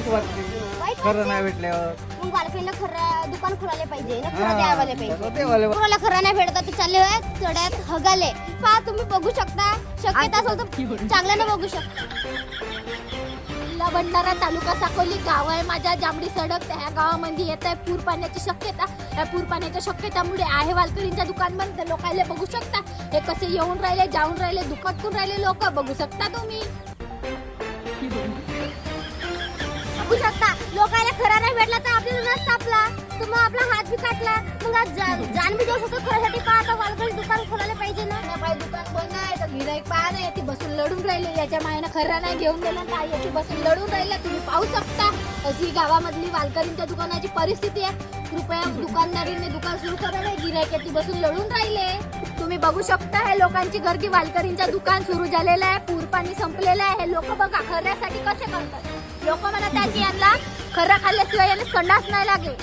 वाईट वाटते खरं नाही भेटल्यावर. मग बालकाईला खरं दुकान खुलाले पाहिजे ना, खरं द्यावाले पाहिजे. देवाले कोणाला खरं नाही भेटत ते चालले होय चढ्यात हगाले. पहा तुम्ही बघू शकता, शक्यता असेल तर चांगल्यानं बघू शकता. भंडारा तालुका साकोली गाव आहे माझ्या, जांभळी सडक. त्या गावामध्ये येत आहे पूर पाण्याची शक्यता. या पूर पाण्याच्या शक्यतामुळे आहे वालकरींच्या दुकान बंद. लोकांना बघू शकता हे कसे येऊन राहिले, जाऊन राहिले, दुकान करून राहिले लोक. बघू शकता तुम्ही, बघू शकता. लोकांना खरा नाही भेटला तर आपल्याला नस तापला, तर मग आपला हात बी काटला. मग आज जान बी देऊ शकतो खऱ्यासाठी. पाहता वालकरी दुकान खोलायला पाहिजे ना. दुकान बंद आहे तर गिराईक पाहा नाही, ती बसून लढून राहिले. याच्या मायनं खरा नाही घेऊन दिला काय, याची बसून लढून राहिल्या. तुम्ही पाहू शकता अशी गावामधली वालकरींच्या दुकानाची परिस्थिती आहे. कृपया दुकानदारीने दुकान सुरू करा नाही, गिराईक ती बसून लढून राहिले. तुम्ही बघू शकता हे लोकांची गर्दी. वालकरींच्या दुकान सुरू झालेलं आहे, पूर पाणी संपलेलं आहे. हे लोक बघा खऱ्यासाठी कसे करतात. लोक म्हणा त्याची यांना खरं खाल्ल्याशिवाय यांना संडास नाही लागेल.